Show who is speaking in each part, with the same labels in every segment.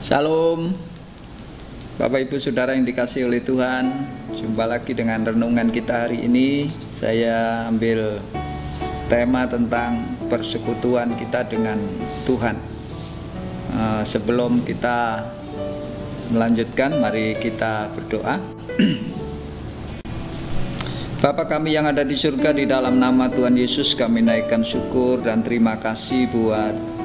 Speaker 1: Salam Bapak Ibu Saudara yang dikasihi oleh Tuhan. Jumpa lagi dengan renungan kita hari ini. Saya ambil tema tentang persekutuan kita dengan Tuhan. Sebelum kita melanjutkan, mari kita berdoa. Bapa kami yang ada di surga, di dalam nama Tuhan Yesus kami naikkan syukur dan terima kasih buat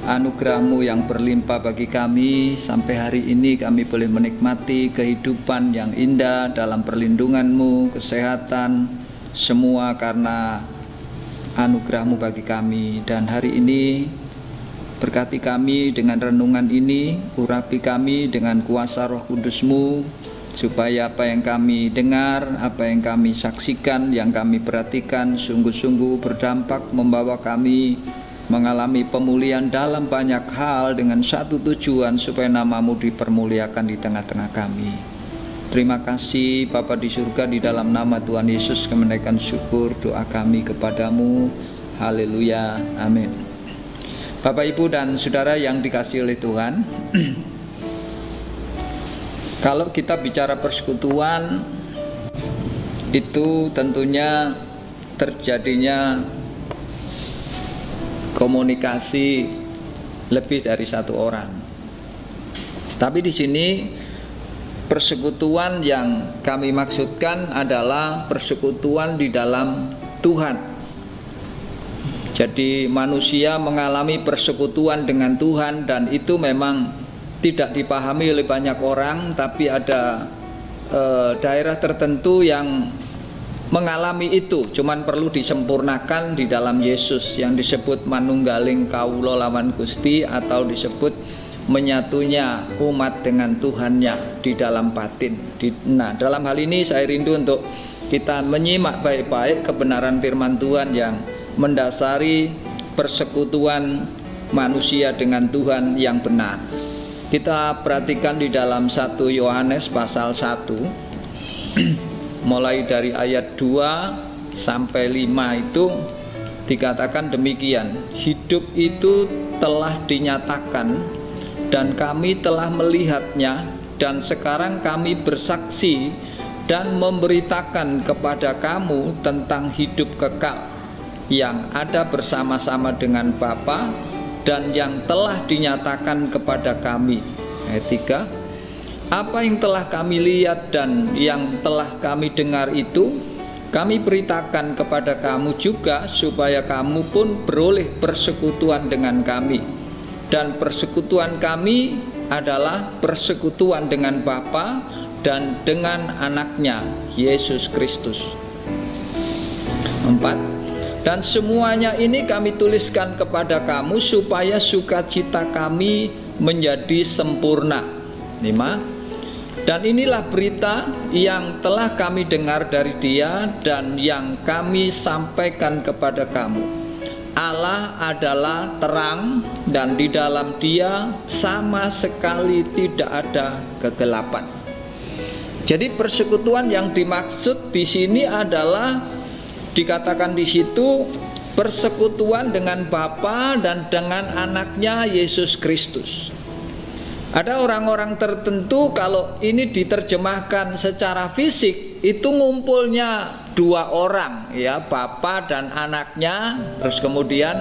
Speaker 1: anugerah-Mu yang berlimpah bagi kami. Sampai hari ini kami boleh menikmati kehidupan yang indah dalam perlindungan-Mu, kesehatan, semua karena anugerah-Mu bagi kami. Dan hari ini berkati kami dengan renungan ini, urapi kami dengan kuasa Roh Kudus-Mu, supaya apa yang kami dengar, apa yang kami saksikan, yang kami perhatikan sungguh-sungguh berdampak membawa kami mengalami pemulihan dalam banyak hal dengan satu tujuan, supaya nama-Mu dipermuliakan di tengah-tengah kami. Terima kasih Bapa di surga, di dalam nama Tuhan Yesus kami menaikkan syukur doa kami kepadamu. Haleluya, amin. Bapak Ibu dan Saudara yang dikasihi oleh Tuhan, kalau kita bicara persekutuan, itu tentunya terjadinya komunikasi lebih dari satu orang. Tapi di sini persekutuan yang kami maksudkan adalah persekutuan di dalam Tuhan. Jadi manusia mengalami persekutuan dengan Tuhan, dan itu memang tidak dipahami oleh banyak orang. Tapi ada daerah tertentu yang mengalami itu, cuman perlu disempurnakan di dalam Yesus, yang disebut manunggaling kawula lawan Gusti, atau disebut menyatunya umat dengan Tuhannya di dalam batin. Nah, dalam hal ini saya rindu untuk kita menyimak baik-baik kebenaran firman Tuhan yang mendasari persekutuan manusia dengan Tuhan yang benar. Kita perhatikan di dalam 1 Yohanes pasal 1 mulai dari ayat 2 sampai 5 itu dikatakan demikian. Hidup itu telah dinyatakan dan kami telah melihatnya, dan sekarang kami bersaksi dan memberitakan kepada kamu tentang hidup kekal yang ada bersama-sama dengan Bapa dan yang telah dinyatakan kepada kami. Ayat 3, apa yang telah kami lihat dan yang telah kami dengar itu kami beritakan kepada kamu juga, supaya kamu pun beroleh persekutuan dengan kami. Dan persekutuan kami adalah persekutuan dengan Bapa dan dengan anaknya Yesus Kristus. 4, dan semuanya ini kami tuliskan kepada kamu supaya sukacita kami menjadi sempurna. 5, dan inilah berita yang telah kami dengar dari Dia dan yang kami sampaikan kepada kamu. Allah adalah terang, dan di dalam Dia sama sekali tidak ada kegelapan. Jadi persekutuan yang dimaksud di sini adalah dikatakan di situ persekutuan dengan Bapa dan dengan anaknya Yesus Kristus. Ada orang-orang tertentu, kalau ini diterjemahkan secara fisik, itu ngumpulnya dua orang, ya, Bapa dan anaknya, terus kemudian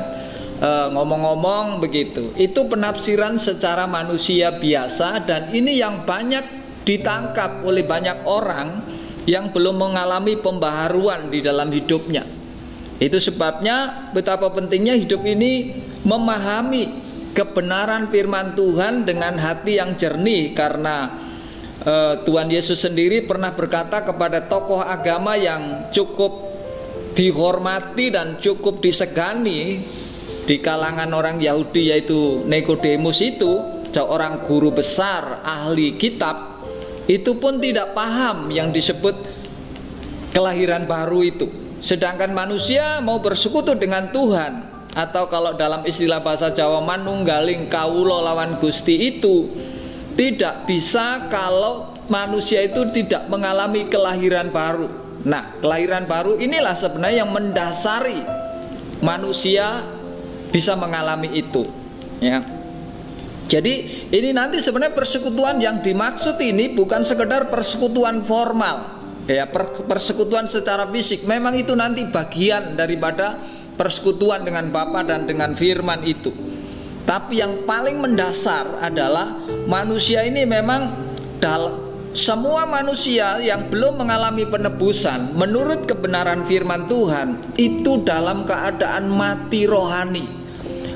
Speaker 1: ngomong-ngomong begitu. Itu penafsiran secara manusia biasa, dan ini yang banyak ditangkap oleh banyak orang yang belum mengalami pembaharuan di dalam hidupnya. Itu sebabnya betapa pentingnya hidup ini memahami kebenaran firman Tuhan dengan hati yang jernih, karena Tuhan Yesus sendiri pernah berkata kepada tokoh agama yang cukup dihormati dan cukup disegani di kalangan orang Yahudi, yaitu Nikodemus, itu seorang guru besar ahli kitab, itu pun tidak paham yang disebut kelahiran baru itu. Sedangkan manusia mau bersekutu dengan Tuhan, atau kalau dalam istilah bahasa Jawa manunggaling kawula lawan Gusti, itu tidak bisa kalau manusia itu tidak mengalami kelahiran baru. Nah, kelahiran baru inilah sebenarnya yang mendasari manusia bisa mengalami itu, ya. Jadi ini nanti sebenarnya persekutuan yang dimaksud ini bukan sekedar persekutuan formal, ya, persekutuan secara fisik. Memang itu nanti bagian daripada persekutuan dengan Bapa dan dengan firman itu. Tapi yang paling mendasar adalah manusia ini memang semua manusia yang belum mengalami penebusan menurut kebenaran firman Tuhan itu dalam keadaan mati rohani.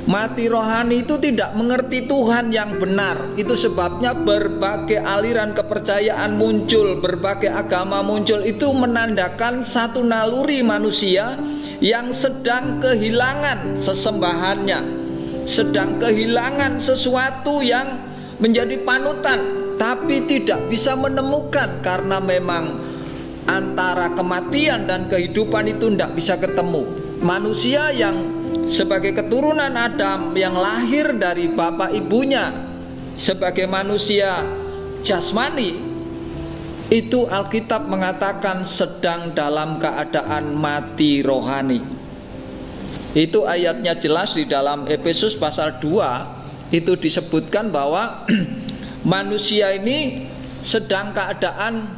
Speaker 1: Mati rohani itu tidak mengerti Tuhan yang benar. Itu sebabnya berbagai aliran kepercayaan muncul, berbagai agama muncul. Itu menandakan satu naluri manusia yang sedang kehilangan sesembahannya, sedang kehilangan sesuatu yang menjadi panutan, tapi tidak bisa menemukan karena memang antara kematian dan kehidupan itu tidak bisa ketemu. Manusia yang sebagai keturunan Adam yang lahir dari bapak ibunya sebagai manusia jasmani, itu Alkitab mengatakan sedang dalam keadaan mati rohani. Itu ayatnya jelas di dalam Efesus pasal 2. Itu disebutkan bahwa manusia ini sedang keadaan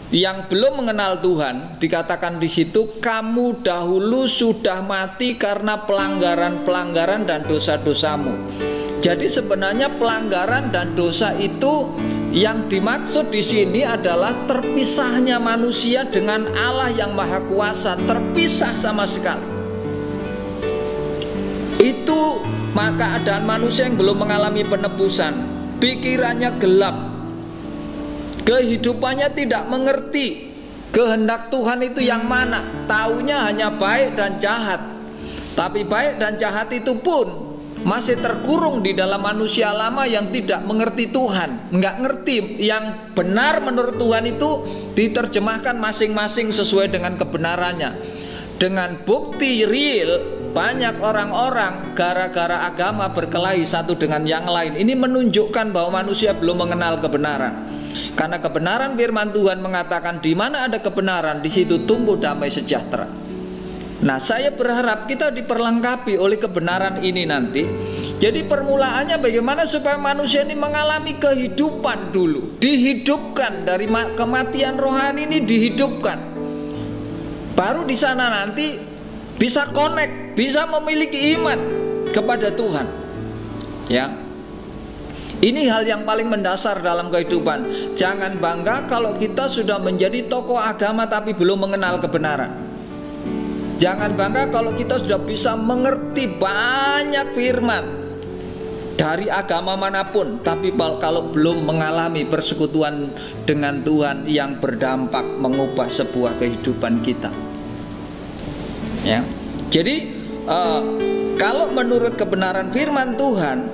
Speaker 1: yang belum mengenal Tuhan. Dikatakan di situ, kamu dahulu sudah mati karena pelanggaran-pelanggaran dan dosa-dosamu. Jadi sebenarnya pelanggaran dan dosa itu yang dimaksud di sini adalah terpisahnya manusia dengan Allah yang Maha Kuasa, terpisah sama sekali. Itu maka keadaan manusia yang belum mengalami penebusan, pikirannya gelap, kehidupannya tidak mengerti kehendak Tuhan itu yang mana. Taunya hanya baik dan jahat. Tapi baik dan jahat itu pun masih terkurung di dalam manusia lama yang tidak mengerti Tuhan, nggak ngerti yang benar menurut Tuhan itu diterjemahkan masing-masing sesuai dengan kebenarannya. Dengan bukti real, banyak orang-orang gara-gara agama berkelahi satu dengan yang lain. Ini menunjukkan bahwa manusia belum mengenal kebenaran. Karena kebenaran firman Tuhan mengatakan di mana ada kebenaran, di situ tumbuh damai sejahtera. Nah, saya berharap kita diperlengkapi oleh kebenaran ini nanti. Jadi permulaannya bagaimana supaya manusia ini mengalami kehidupan dulu, dihidupkan dari kematian rohani ini, dihidupkan. Baru di sana nanti bisa connect, bisa memiliki iman kepada Tuhan. Ya. Ini hal yang paling mendasar dalam kehidupan. Jangan bangga kalau kita sudah menjadi tokoh agama tapi belum mengenal kebenaran. Jangan bangga kalau kita sudah bisa mengerti banyak firman dari agama manapun, tapi kalau belum mengalami persekutuan dengan Tuhan yang berdampak mengubah sebuah kehidupan kita. Ya. Jadi kalau menurut kebenaran firman Tuhan,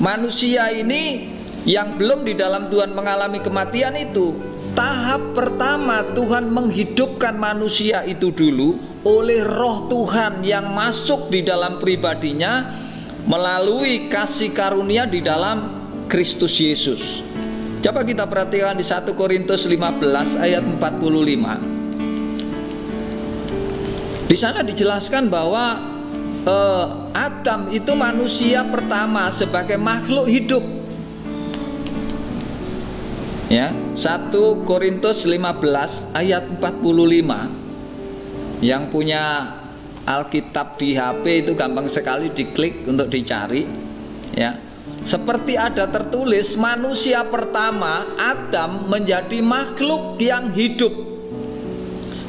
Speaker 1: manusia ini yang belum di dalam Tuhan mengalami kematian itu, tahap pertama Tuhan menghidupkan manusia itu dulu oleh Roh Tuhan yang masuk di dalam pribadinya melalui kasih karunia di dalam Kristus Yesus. Coba kita perhatikan di 1 Korintus 15 ayat 45. Di sana dijelaskan bahwa Adam itu manusia pertama sebagai makhluk hidup. Ya, 1 Korintus 15 ayat 45. Yang punya Alkitab di HP itu gampang sekali diklik untuk dicari. Ya. Seperti ada tertulis, manusia pertama Adam menjadi makhluk yang hidup.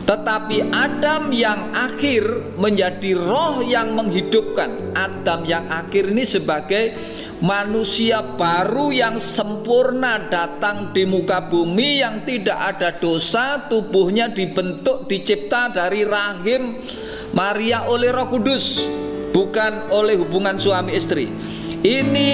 Speaker 1: Tetapi Adam yang akhir menjadi roh yang menghidupkan. Adam yang akhir ini sebagai manusia baru yang sempurna datang di muka bumi, yang tidak ada dosa, tubuhnya dibentuk, dicipta dari rahim Maria oleh Roh Kudus, bukan oleh hubungan suami istri. Ini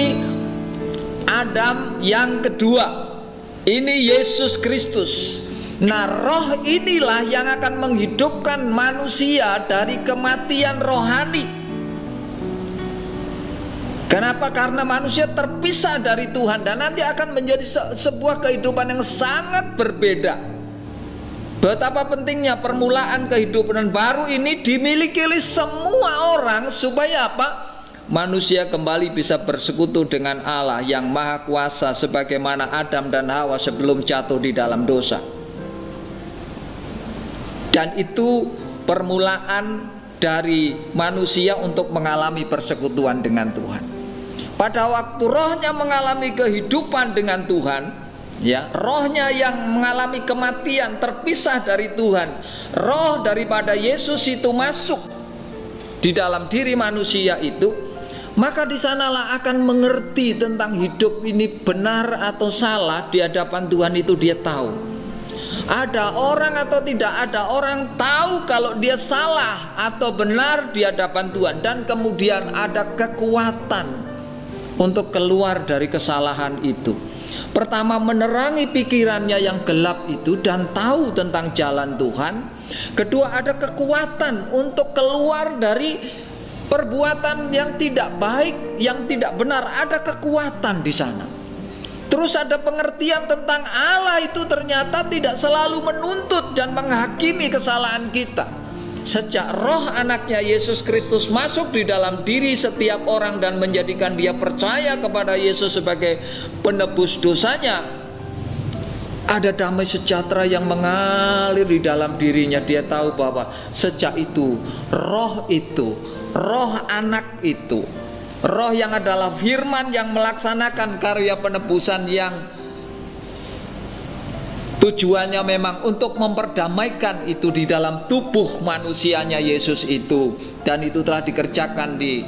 Speaker 1: Adam yang kedua. Ini Yesus Kristus. Nah, roh inilah yang akan menghidupkan manusia dari kematian rohani. Kenapa? Karena manusia terpisah dari Tuhan dan nanti akan menjadi sebuah kehidupan yang sangat berbeda. Betapa pentingnya permulaan kehidupan baru ini dimiliki oleh semua orang supaya apa? manusia kembali bisa bersekutu dengan Allah yang Maha Kuasa sebagaimana Adam dan Hawa sebelum jatuh di dalam dosa. Dan itu permulaan dari manusia untuk mengalami persekutuan dengan Tuhan. Pada waktu rohnya mengalami kehidupan dengan Tuhan, ya, rohnya yang mengalami kematian terpisah dari Tuhan, roh daripada Yesus itu masuk di dalam diri manusia itu, maka di sanalah akan mengerti tentang hidup ini benar atau salah di hadapan Tuhan itu dia tahu. Ada orang atau tidak ada orang tahu kalau dia salah atau benar di hadapan Tuhan, dan kemudian ada kekuatan untuk keluar dari kesalahan itu. Pertama, menerangi pikirannya yang gelap itu dan tahu tentang jalan Tuhan. Kedua, ada kekuatan untuk keluar dari perbuatan yang tidak baik, yang tidak benar. Ada kekuatan di sana. Terus ada pengertian tentang Allah itu ternyata tidak selalu menuntut dan menghakimi kesalahan kita. Sejak roh anaknya Yesus Kristus masuk di dalam diri setiap orang dan menjadikan dia percaya kepada Yesus sebagai penebus dosanya, ada damai sejahtera yang mengalir di dalam dirinya. Dia tahu bahwa sejak itu, roh anak itu, roh yang adalah firman yang melaksanakan karya penebusan yang tujuannya memang untuk memperdamaikan itu di dalam tubuh manusianya Yesus itu, dan itu telah dikerjakan di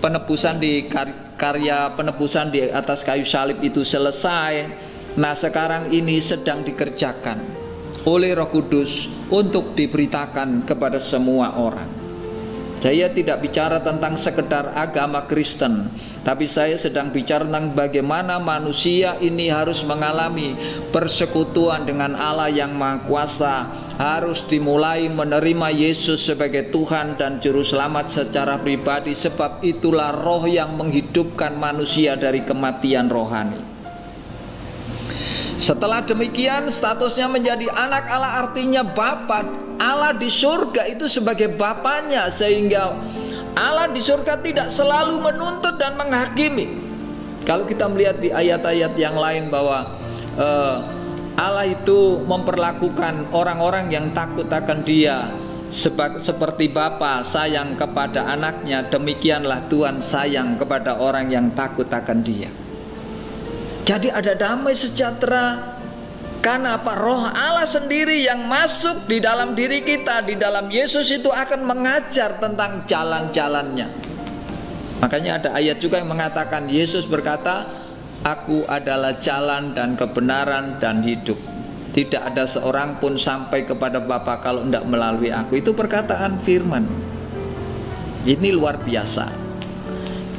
Speaker 1: penebusan, di karya penebusan di atas kayu salib itu selesai. Nah, sekarang ini sedang dikerjakan oleh Roh Kudus untuk diberitakan kepada semua orang. Saya tidak bicara tentang sekedar agama Kristen, tapi saya sedang bicara tentang bagaimana manusia ini harus mengalami persekutuan dengan Allah yang Maha Kuasa, harus dimulai menerima Yesus sebagai Tuhan dan Juru Selamat secara pribadi, sebab itulah roh yang menghidupkan manusia dari kematian rohani. Setelah demikian, statusnya menjadi anak Allah, artinya Bapa. Allah di surga itu sebagai Bapanya, sehingga Allah di surga tidak selalu menuntut dan menghakimi. Kalau kita melihat di ayat-ayat yang lain bahwa Allah itu memperlakukan orang-orang yang takut akan Dia seperti Bapa sayang kepada anaknya, demikianlah Tuhan sayang kepada orang yang takut akan Dia. Jadi ada damai sejahtera karena apa? Roh Allah sendiri yang masuk di dalam diri kita, di dalam Yesus itu akan mengajar tentang jalan-jalannya. Makanya ada ayat juga yang mengatakan, Yesus berkata, Aku adalah jalan dan kebenaran dan hidup. Tidak ada seorang pun sampai kepada Bapa kalau tidak melalui aku. Itu perkataan firman. Ini luar biasa.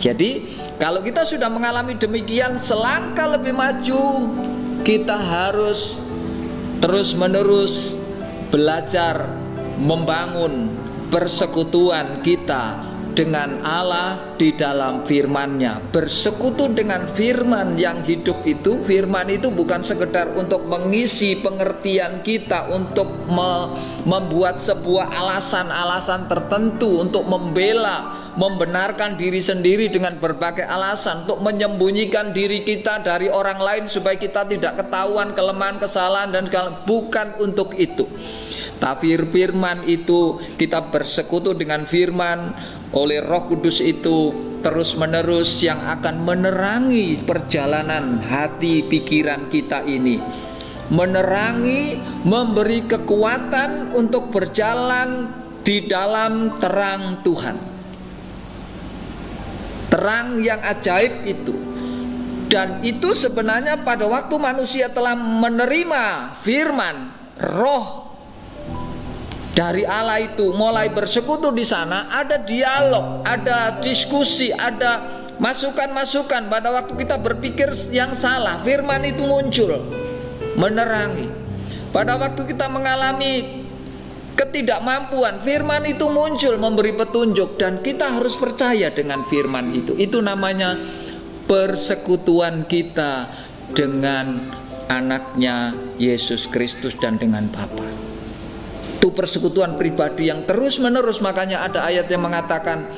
Speaker 1: Jadi kalau kita sudah mengalami demikian, selangkah lebih maju, kita harus terus-menerus belajar membangun persekutuan kita dengan Allah di dalam firman-Nya. Bersekutu dengan firman yang hidup itu, firman itu bukan sekedar untuk mengisi pengertian kita, untuk membuat sebuah alasan-alasan tertentu, untuk membela, membenarkan diri sendiri dengan berbagai alasan, untuk menyembunyikan diri kita dari orang lain supaya kita tidak ketahuan kelemahan, kesalahan dan bukan untuk itu. Tapi firman itu, kita bersekutu dengan firman oleh Roh Kudus itu terus-menerus yang akan menerangi perjalanan hati pikiran kita ini, menerangi, memberi kekuatan untuk berjalan di dalam terang Tuhan, terang yang ajaib itu. Dan itu sebenarnya pada waktu manusia telah menerima firman, roh dari Allah itu mulai bersekutu di sana, ada dialog, ada diskusi, ada masukan-masukan. Pada waktu kita berpikir yang salah, firman itu muncul menerangi. Pada waktu kita mengalami ketidakmampuan, firman itu muncul memberi petunjuk, dan kita harus percaya dengan firman itu. Itu namanya persekutuan kita dengan anaknya Yesus Kristus dan dengan Bapa. Itu persekutuan pribadi yang terus menerus. Makanya ada ayat yang mengatakan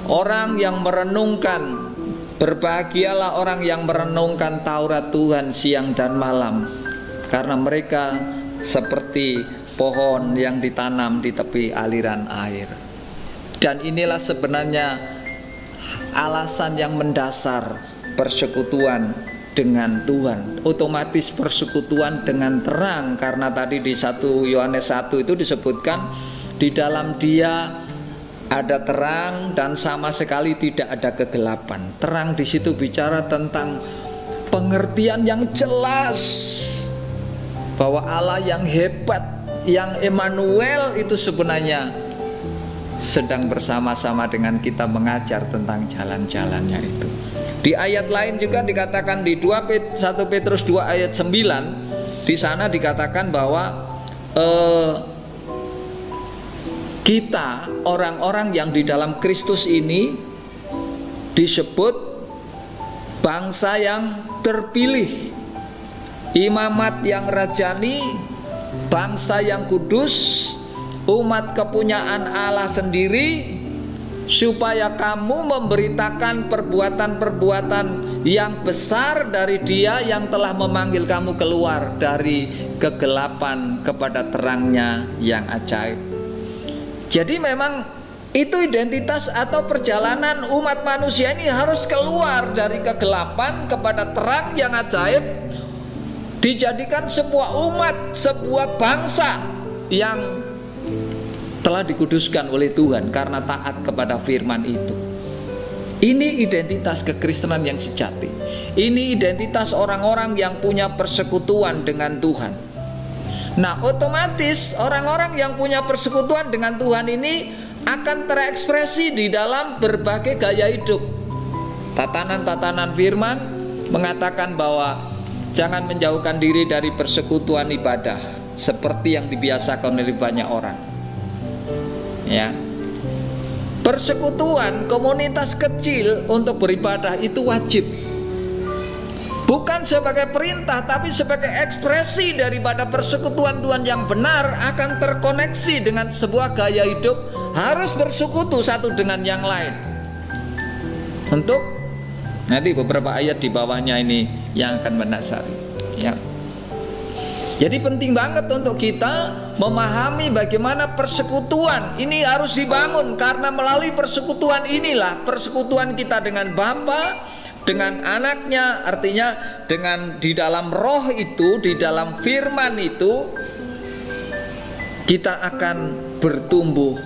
Speaker 1: Orang yang merenungkan, berbahagialah orang yang merenungkan Taurat Tuhan siang dan malam, karena mereka seperti pohon yang ditanam di tepi aliran air. Dan inilah sebenarnya alasan yang mendasar persekutuan dengan Tuhan. Otomatis persekutuan dengan terang, karena tadi di 1 Yohanes 1 itu disebutkan di dalam Dia ada terang dan sama sekali tidak ada kegelapan. Terang di situ bicara tentang pengertian yang jelas bahwa Allah yang hebat, yang Emmanuel itu sebenarnya sedang bersama-sama dengan kita mengajar tentang jalan-jalannya itu. Di ayat lain juga dikatakan di 1 Petrus 2 ayat 9, di sana dikatakan bahwa kita orang-orang yang di dalam Kristus ini disebut bangsa yang terpilih, imamat yang rajani, bangsa yang kudus, umat kepunyaan Allah sendiri, supaya kamu memberitakan perbuatan-perbuatan yang besar dari Dia yang telah memanggil kamu keluar dari kegelapan kepada terangnya yang ajaib. Jadi memang itu identitas atau perjalanan umat manusia ini harus keluar dari kegelapan kepada terang yang ajaib, dijadikan sebuah umat, sebuah bangsa yang telah dikuduskan oleh Tuhan karena taat kepada firman itu. Ini identitas kekristenan yang sejati. Ini identitas orang-orang yang punya persekutuan dengan Tuhan. Nah, otomatis orang-orang yang punya persekutuan dengan Tuhan ini akan terekspresi di dalam berbagai gaya hidup. Tatanan-tatanan firman mengatakan bahwa jangan menjauhkan diri dari persekutuan ibadah seperti yang dibiasakan oleh banyak orang. Ya, persekutuan komunitas kecil untuk beribadah itu wajib, bukan sebagai perintah, tapi sebagai ekspresi daripada persekutuan Tuhan yang benar akan terkoneksi dengan sebuah gaya hidup, harus bersekutu satu dengan yang lain. Untuk nanti beberapa ayat di bawahnya ini yang akan mendasari. Ya. Jadi penting banget untuk kita memahami bagaimana persekutuan ini harus dibangun, karena melalui persekutuan inilah persekutuan kita dengan Bapa, dengan anaknya, artinya dengan di dalam roh itu, di dalam firman itu kita akan bertumbuh.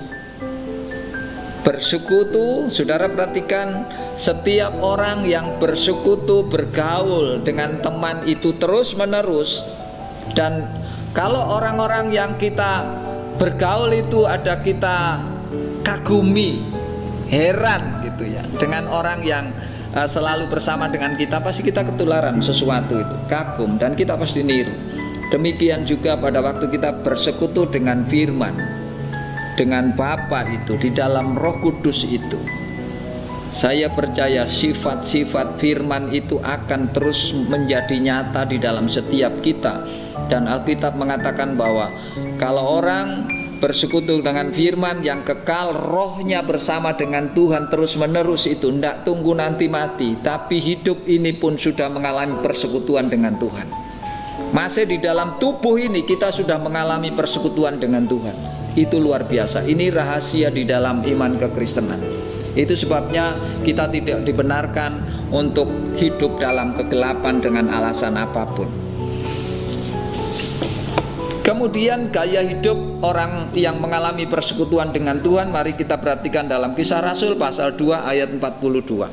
Speaker 1: Bersekutu, saudara perhatikan, setiap orang yang bersekutu, bergaul dengan teman itu terus menerus. Dan kalau orang-orang yang kita bergaul itu ada kita kagumi, heran gitu ya, dengan orang yang selalu bersama dengan kita, pasti kita ketularan sesuatu itu, kagum, dan kita pasti niru. Demikian juga pada waktu kita bersekutu dengan firman, dengan Bapa itu, di dalam Roh Kudus itu, saya percaya sifat-sifat firman itu akan terus menjadi nyata di dalam setiap kita. Dan Alkitab mengatakan bahwa kalau orang bersekutu dengan firman yang kekal, rohnya bersama dengan Tuhan terus menerus itu, tidak tunggu nanti mati, tapi hidup ini pun sudah mengalami persekutuan dengan Tuhan. Masih di dalam tubuh ini kita sudah mengalami persekutuan dengan Tuhan. Itu luar biasa. Ini rahasia di dalam iman kekristenan. Itu sebabnya kita tidak dibenarkan untuk hidup dalam kegelapan dengan alasan apapun. Kemudian gaya hidup orang yang mengalami persekutuan dengan Tuhan, mari kita perhatikan dalam Kisah Rasul pasal 2 ayat 42.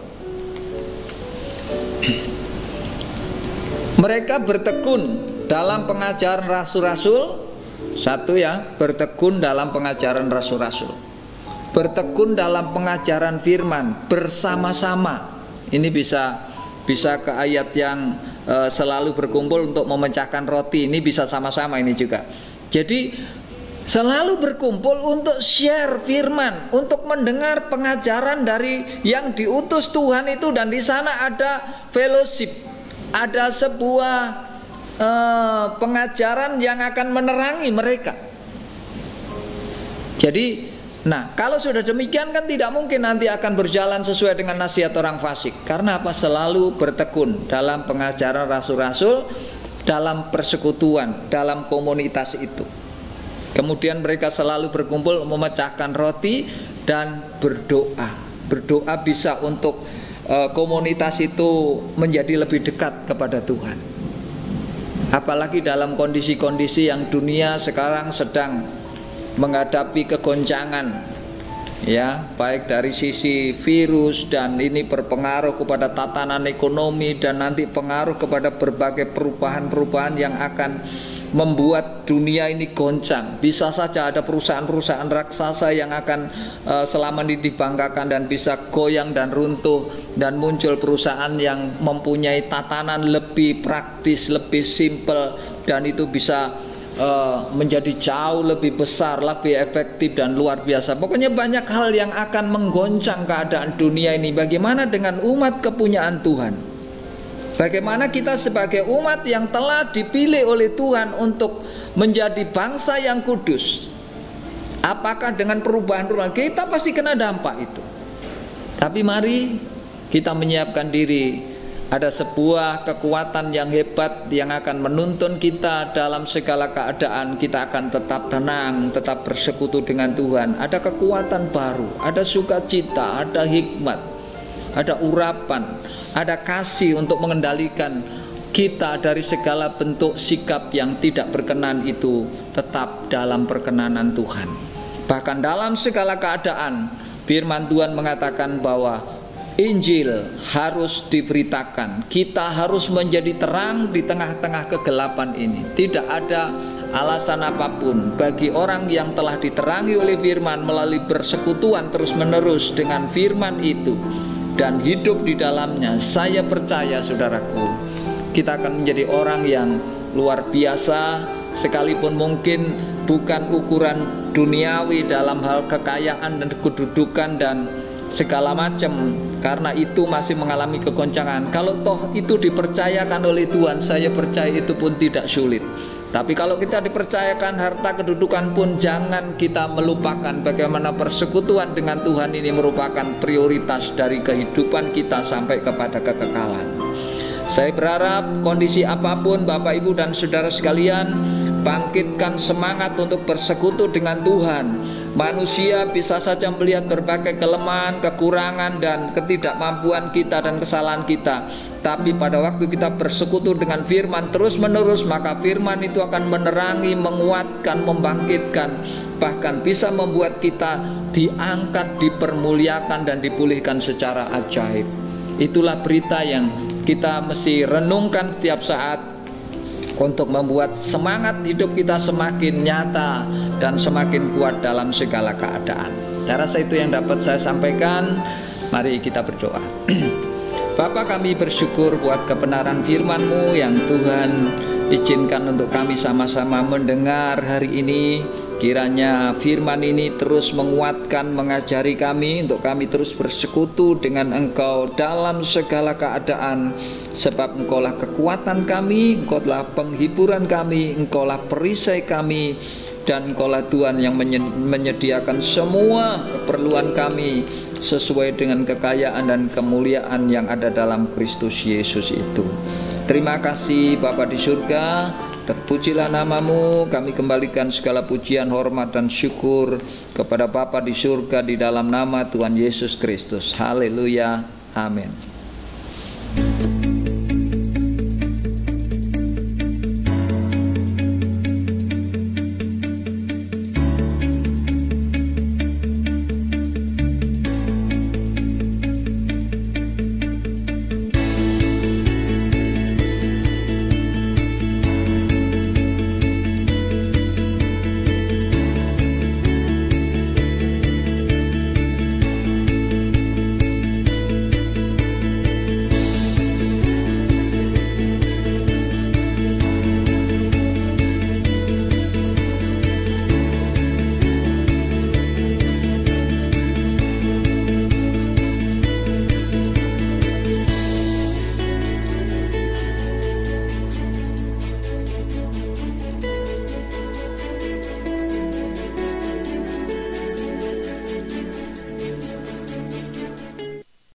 Speaker 1: Mereka bertekun dalam pengajaran rasul-rasul. Satu ya, bertekun dalam pengajaran rasul-rasul, bertekun dalam pengajaran firman bersama-sama. Ini bisa ke ayat yang selalu berkumpul untuk memecahkan roti. Ini bisa sama-sama ini juga. Jadi selalu berkumpul untuk share firman, untuk mendengar pengajaran dari yang diutus Tuhan itu, dan di sana ada fellowship, ada sebuah pengajaran yang akan menerangi mereka. Jadi Nah, kalau sudah demikian kan tidak mungkin nanti akan berjalan sesuai dengan nasihat orang fasik. Karena apa? Selalu bertekun dalam pengajaran rasul-rasul, dalam persekutuan, dalam komunitas itu. Kemudian mereka selalu berkumpul memecahkan roti dan berdoa. Berdoa bisa untuk komunitas itu menjadi lebih dekat kepada Tuhan. Apalagi dalam kondisi-kondisi yang dunia sekarang sedang menghadapi kegoncangan, ya, baik dari sisi virus, dan ini berpengaruh kepada tatanan ekonomi dan nanti pengaruh kepada berbagai perubahan-perubahan yang akan membuat dunia ini goncang. Bisa saja ada perusahaan-perusahaan raksasa yang akan selama ini dibanggakan dan bisa goyang dan runtuh, dan muncul perusahaan yang mempunyai tatanan lebih praktis, lebih simpel, dan itu bisa menjadi jauh lebih besar, lebih efektif dan luar biasa. Pokoknya banyak hal yang akan menggoncang keadaan dunia ini. Bagaimana dengan umat kepunyaan Tuhan? Bagaimana kita sebagai umat yang telah dipilih oleh Tuhan untuk menjadi bangsa yang kudus? Apakah dengan perubahan-perubahan kita pasti kena dampak itu? Tapi mari kita menyiapkan diri. Ada sebuah kekuatan yang hebat yang akan menuntun kita dalam segala keadaan. Kita akan tetap tenang, tetap bersekutu dengan Tuhan. Ada kekuatan baru, ada sukacita, ada hikmat, ada urapan, ada kasih untuk mengendalikan kita dari segala bentuk sikap yang tidak berkenan itu tetap dalam perkenanan Tuhan. Bahkan dalam segala keadaan, firman Tuhan mengatakan bahwa Injil harus diberitakan. Kita harus menjadi terang di tengah-tengah kegelapan ini. Tidak ada alasan apapun bagi orang yang telah diterangi oleh firman melalui persekutuan terus-menerus dengan firman itu dan hidup di dalamnya. Saya percaya, saudaraku, kita akan menjadi orang yang luar biasa, sekalipun mungkin bukan ukuran duniawi dalam hal kekayaan dan kedudukan dan segala macam, karena itu masih mengalami kegoncangan. Kalau toh itu dipercayakan oleh Tuhan, saya percaya itu pun tidak sulit. Tapi kalau kita dipercayakan harta kedudukan pun, jangan kita melupakan bagaimana persekutuan dengan Tuhan ini merupakan prioritas dari kehidupan kita sampai kepada kekekalan. Saya berharap kondisi apapun, Bapak, Ibu, dan saudara sekalian, bangkitkan semangat untuk bersekutu dengan Tuhan. Manusia bisa saja melihat berbagai kelemahan, kekurangan, dan ketidakmampuan kita dan kesalahan kita. Tapi pada waktu kita bersekutu dengan firman terus-menerus, maka firman itu akan menerangi, menguatkan, membangkitkan, bahkan bisa membuat kita diangkat, dipermuliakan, dan dipulihkan secara ajaib. Itulah berita yang kita mesti renungkan setiap saat untuk membuat semangat hidup kita semakin nyata dan semakin kuat dalam segala keadaan. Saya rasa itu yang dapat saya sampaikan. Mari kita berdoa. Bapa, kami bersyukur buat kebenaran firman-Mu yang Tuhan izinkan untuk kami sama-sama mendengar hari ini. Kiranya firman ini terus menguatkan, mengajari kami untuk kami terus bersekutu dengan Engkau dalam segala keadaan. Sebab Engkaulah kekuatan kami, Engkaulah penghiburan kami, Engkaulah perisai kami, dan Engkaulah Tuhan yang menyediakan semua keperluan kami sesuai dengan kekayaan dan kemuliaan yang ada dalam Kristus Yesus itu. Terima kasih Bapa di surga, terpujilah nama-Mu. Kami kembalikan segala pujian, hormat, dan syukur kepada Bapa di surga di dalam nama Tuhan Yesus Kristus. Haleluya, amin.